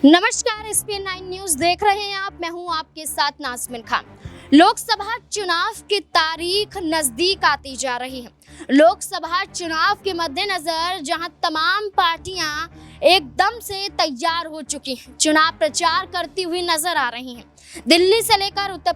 नमस्कार, ESPN 9 news देख रहे हैं आप। मैं हूं आपके साथ नाज़मीन खान। लोकसभा चुनाव की तारीख नजदीक आती जा रही है। लोकसभा चुनाव के मद्देनजर जहां तमाम पार्टियां एकदम से तैयार हो चुकी हैं, चुनाव प्रचार करती हुई नजर आ रही हैं। दिल्ली से लेकर उत्तर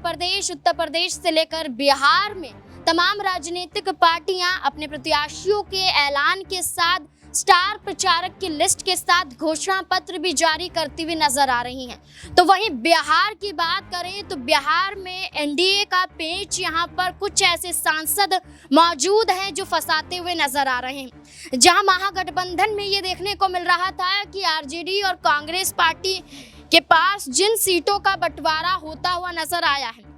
प्रदेश से लेकर बिहार में तमाम राजनीतिक पार्टियां अपने प्रत्याशियों के ऐलान के साथ स्टार प्रचारक की लिस्ट के साथ घोषणा पत्र भी जारी करती हुई नजर आ रही हैं। तो वहीं बिहार की बात करें तो बिहार में एनडीए का पेंच यहां पर कुछ ऐसे सांसद मौजूद हैं जो फंसाते हुए नजर आ रहे हैं। जहां महागठबंधन में ये देखने को मिल रहा था कि आरजेडी और कांग्रेस पार्टी के पास जिन सीटों का बंटवारा होता हुआ नजर आया है,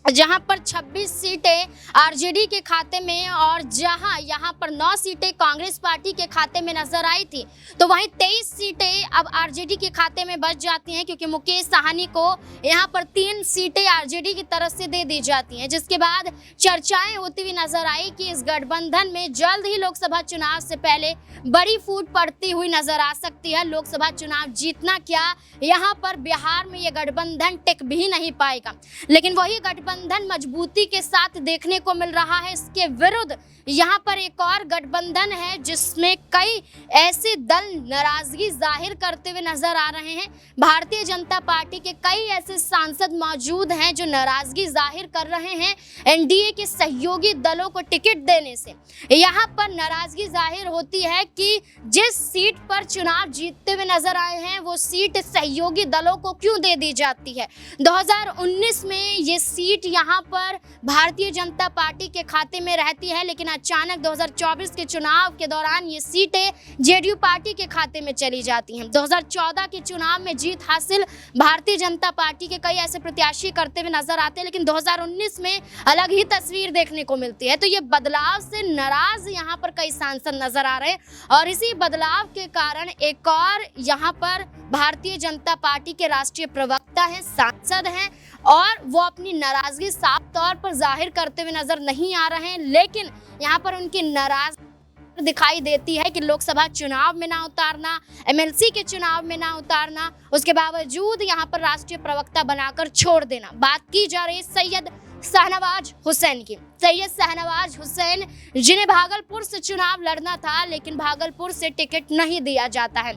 जहां पर 26 सीटें आरजेडी के खाते में और जहां यहां पर 9 सीटें कांग्रेस पार्टी के खाते में नजर आई थी, तो वहीं 23 सीटें अब आरजेडी के खाते में बच जाती हैं, क्योंकि मुकेश साहनी को यहां पर 3 सीटें आरजेडी की तरफ से दे दी जाती हैं। जिसके बाद चर्चाएं होती हुई नजर आई कि इस गठबंधन में जल्द ही लोकसभा चुनाव से पहले बड़ी फूट पड़ती हुई नजर आ सकती है। लोकसभा चुनाव जीतना क्या, यहाँ पर बिहार में ये गठबंधन टिक भी नहीं पाएगा। लेकिन वही गठबंधन मजबूती के साथ देखने को मिल रहा है। इसके विरुद्ध यहाँ पर एक और गठबंधन है जिसमें कई ऐसे दल नाराजगी जाहिर करते हुए नजर आ रहे हैं। भारतीय जनता पार्टी के कई ऐसे सांसद मौजूद हैं जो नाराजगी जाहिर कर रहे हैं एनडीए के सहयोगी दलों को टिकट देने से। यहाँ पर नाराजगी जाहिर होती है कि जिस सीट पर चुनाव जीतते हुए नजर आए हैं वो सीट सहयोगी दलों को क्यों दे दी जाती है। 2019 में ये सीट यहाँ पर भारतीय जनता पार्टी के खाते में रहती है, लेकिन अचानक 2024 के चुनाव के दौरान ये सीटें जेडीयू पार्टी के खाते में चली जाती हैं। 2014 के चुनाव में जीत हासिल भारतीय जनता पार्टी के कई ऐसे प्रत्याशी करते हुए नजर आते हैं, लेकिन 2019 में अलग ही तस्वीर देखने को मिलती है। तो ये बदलाव से नाराज यहाँ पर कई सांसद नजर आ रहे हैं और इसी बदलाव के कारण एक और यहाँ पर भारतीय जनता पार्टी के राष्ट्रीय प्रवक्ता हैं, सांसद हैं और वो अपनी नाराजगी साफ तौर पर जाहिर करते हुए नजर नहीं आ रहे हैं। लेकिन यहाँ पर उनकी नाराजगी दिखाई देती है कि लोकसभा चुनाव में ना उतारना, एमएलसी के चुनाव में ना उतारना, उसके बावजूद यहाँ पर राष्ट्रीय प्रवक्ता बनाकर छोड़ देना। बात की जा रही है सैयद शाहनवाज हुसैन की। सैयद शाहनवाज हुसैन जिन्हें भागलपुर से चुनाव लड़ना था, लेकिन भागलपुर से टिकट नहीं दिया जाता है।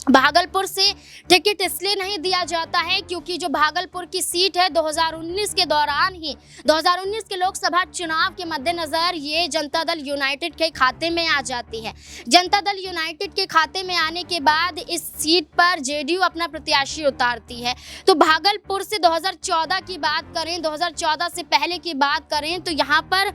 भागलपुर से टिकट इसलिए नहीं दिया जाता है क्योंकि जो भागलपुर की सीट है 2019 के दौरान ही 2019 के लोकसभा चुनाव के मद्देनजर ये जनता दल यूनाइटेड के खाते में आ जाती है। जनता दल यूनाइटेड के खाते में आने के बाद इस सीट पर जेडीयू अपना प्रत्याशी उतारती है। तो भागलपुर से 2014 की बात करें, 2014 से पहले की बात करें तो यहाँ पर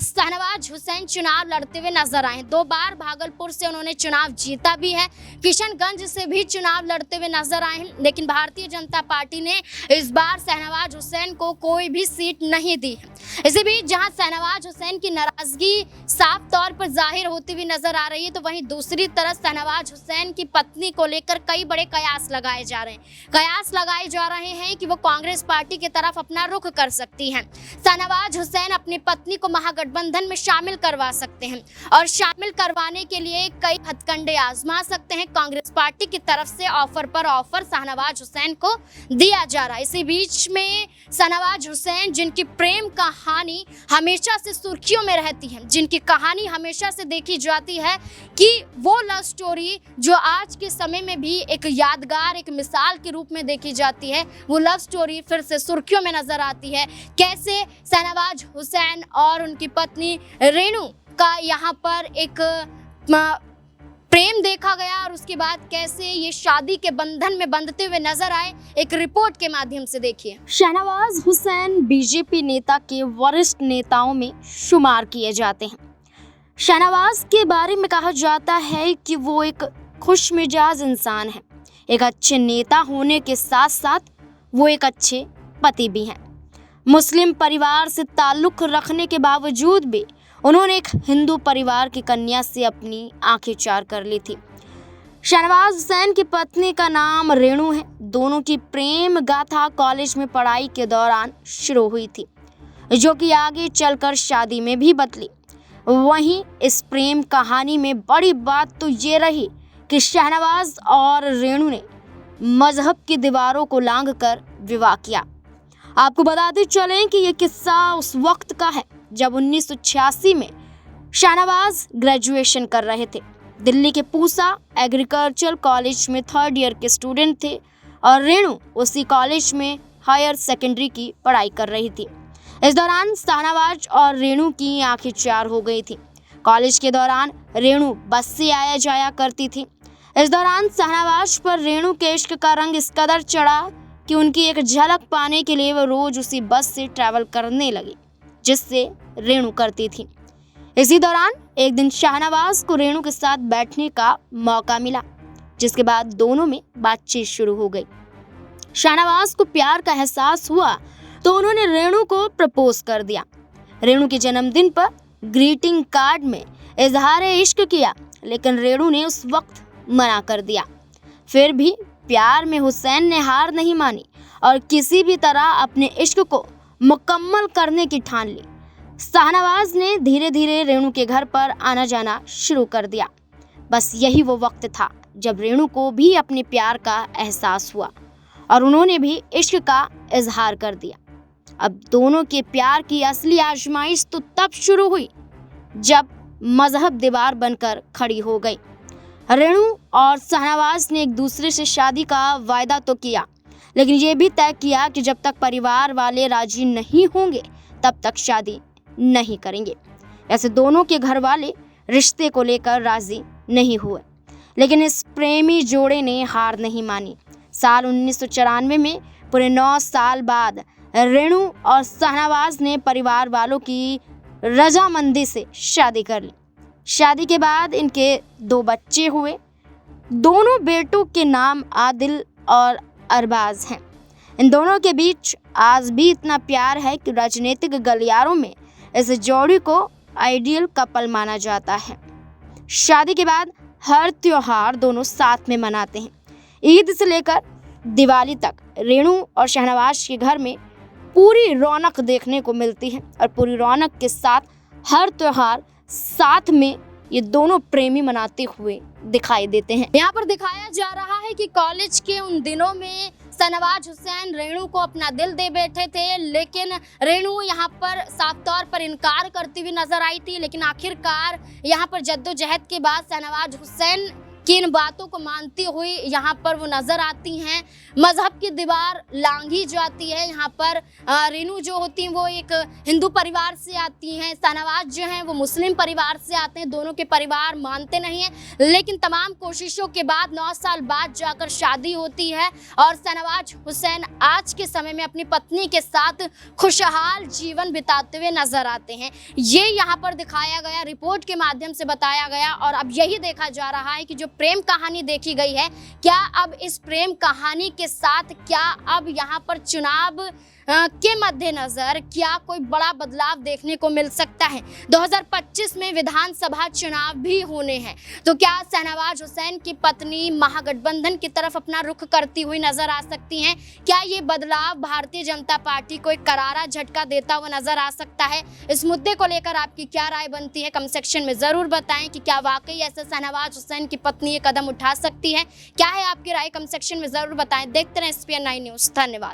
शाहनवाज हुसैन चुनाव लड़ते हुए नजर आए। 2 बार भागलपुर से उन्होंने चुनाव जीता भी है, किशनगंज से भी चुनाव लड़ते हुए नजर आए हैं, लेकिन भारतीय जनता पार्टी ने इस बार शाहनवाज हुसैन को कोई भी सीट नहीं दी है। इसी बीच जहां शाहनवाज हुसैन की नाराजगी साफ तौर पर जाहिर होती हुई नजर आ रही है, तो वहीं दूसरी तरफ शाहनवाज हुसैन की पत्नी को लेकर कई बड़े कयास लगाए जा रहे हैं। कयास लगाए जा रहे हैं कि वो कांग्रेस पार्टी की तरफ अपना रुख कर सकती हैं। शाहनवाज हुसैन अपनी पत्नी को महागठबंधन में शामिल करवा सकते हैं और शामिल करवाने के लिए कई हथकंडे आजमा सकते हैं। कांग्रेस पार्टी की तरफ से ऑफर पर ऑफर शाहनवाज हुसैन को दिया जा रहा है। इसी बीच में शाहनवाज हुसैन जिनकी प्रेम कहानी हमेशा से सुर्खियों में रहती है, जिनकी कहानी हमेशा से देखी जाती है कि वो लव स्टोरी जो आज के समय में भी एक यादगार, एक मिसाल के रूप में देखी जाती है, वो लव स्टोरी फिर से सुर्खियों में नजर आती है। कैसे शाहनवाज हुसैन और उनकी पत्नी रेणु का यहाँ पर एक प्रेम देखा गया और उसके बाद कैसे ये शादी के बंधन में बंधते हुए नजर आए, एक रिपोर्ट के माध्यम से देखिए। शाहनवाज हुसैन बीजेपी नेता के वरिष्ठ नेताओं में शुमार किए जाते हैं। शाहनवाज के बारे में कहा जाता है कि वो एक खुशमिजाज इंसान है। एक अच्छे नेता होने के साथ साथ वो एक अच्छे पति भी हैं। मुस्लिम परिवार से ताल्लुक़ रखने के बावजूद भी उन्होंने एक हिंदू परिवार की कन्या से अपनी आंखें चार कर ली थी। शाहनवाज हुसैन की पत्नी का नाम रेणु है। दोनों की प्रेम गाथा कॉलेज में पढ़ाई के दौरान शुरू हुई थी, जो कि आगे चलकर शादी में भी बदली। वहीं इस प्रेम कहानी में बड़ी बात तो ये रही कि शाहनवाज और रेणु ने मजहब की दीवारों को लांघकर विवाह किया। आपको बताते चलें कि यह किस्सा उस वक्त का है जब 1986 में शाहनवाज ग्रेजुएशन कर रहे थे। दिल्ली के पूसा एग्रीकल्चर कॉलेज में 3rd ईयर के स्टूडेंट थे और रेणु उसी कॉलेज में हायर सेकेंडरी की पढ़ाई कर रही थी। इस दौरान शाहनवाज और रेणु की आंखें चार हो गई थी। कॉलेज के दौरान रेणु बस से आया जाया करती थी। इस दौरान शाहनवाज पर रेणु के इश्क का रंग इस कदर चढ़ा कि उनकी एक झलक पाने के लिए वो रोज उसी बस से ट्रैवल करने लगी जिससे रेणु करती थी। इसी दौरान एक दिन शाहनवाज को रेणु के साथ बैठने का मौका मिला, जिसके बाद दोनों में बातचीत शुरू हो गई। शाहनवाज को प्यार का एहसास हुआ तो उन्होंने रेणु को प्रपोज कर दिया। रेणु के जन्मदिन पर ग्रीटिंग कार्ड में इजहार इश्क किया, लेकिन रेणु ने उस वक्त मना कर दिया। फिर भी प्यार में हुसैन ने हार नहीं मानी और किसी भी तरह अपने इश्क को मुकम्मल करने की ठान ली। शाहनवाज ने धीरे धीरे रेणु के घर पर आना जाना शुरू कर दिया। बस यही वो वक्त था जब रेणु को भी अपने प्यार का एहसास हुआ और उन्होंने भी इश्क का इजहार कर दिया। अब दोनों के प्यार की असली आजमाइश तो तब शुरू हुई जब मजहब दीवार बनकर खड़ी हो गई। रेणु और शाहनवाज ने एक दूसरे से शादी का वायदा तो किया, लेकिन ये भी तय किया कि जब तक परिवार वाले राजी नहीं होंगे तब तक शादी नहीं करेंगे। ऐसे दोनों के घर वाले रिश्ते को लेकर राजी नहीं हुए, लेकिन इस प्रेमी जोड़े ने हार नहीं मानी। साल 1994 में पूरे 9 साल बाद रेणु और शाहनवाज ने परिवार वालों की रजामंदी से शादी कर ली। शादी के बाद इनके 2 बच्चे हुए। दोनों बेटों के नाम आदिल और अरबाज हैं। इन दोनों के बीच आज भी इतना प्यार है कि राजनीतिक गलियारों में इस जोड़ी को आइडियल कपल माना जाता है। शादी के बाद हर त्योहार दोनों साथ में मनाते हैं। ईद से लेकर दिवाली तक रेणु और शाहनवाज के घर में पूरी रौनक देखने को मिलती है और पूरी रौनक के साथ हर त्योहार साथ में ये दोनों प्रेमी मनाते हुए दिखाई देते हैं। यहाँ पर दिखाया जा रहा है कि कॉलेज के उन दिनों में शाहनवाज हुसैन रेणु को अपना दिल दे बैठे थे, लेकिन रेणु यहाँ पर साफ तौर पर इनकार करती हुई नजर आई थी। लेकिन आखिरकार यहाँ पर जद्दोजहद के बाद शाहनवाज हुसैन की इन बातों को मानती हुई यहाँ पर वो नजर आती हैं। मजहब की दीवार लांघी जाती है। यहाँ पर रेणु जो होती हैं वो एक हिंदू परिवार से आती हैं, शाहनवाज जो हैं वो मुस्लिम परिवार से आते हैं। दोनों के परिवार मानते नहीं हैं, लेकिन तमाम कोशिशों के बाद 9 साल बाद जाकर शादी होती है और शाहनवाज हुसैन आज के समय में अपनी पत्नी के साथ खुशहाल जीवन बिताते हुए नजर आते हैं। ये यहाँ पर दिखाया गया, रिपोर्ट के माध्यम से बताया गया और अब यही देखा जा रहा है कि जो प्रेम कहानी देखी गई है, क्या अब इस प्रेम कहानी के साथ क्या अब यहाँ पर चुनाव के मद्देनजर क्या कोई बड़ा बदलाव देखने को मिल सकता है। 2025 में विधानसभा चुनाव भी होने हैं, तो क्या शाहनवाज हुसैन की पत्नी महागठबंधन की तरफ अपना रुख करती हुई नजर आ सकती हैं? क्या ये बदलाव भारतीय जनता पार्टी को एक करारा झटका देता हुआ नजर आ सकता है? इस मुद्दे को लेकर आपकी क्या राय बनती है, कमेंट सेक्शन में जरूर बताएं कि क्या वाकई ऐसे शाहनवाज हुसैन की पत्नी ये कदम उठा सकती है। क्या है आपकी राय, कमेंट सेक्शन में जरूर बताएं। देखते रहें SPN9 न्यूज़। धन्यवाद।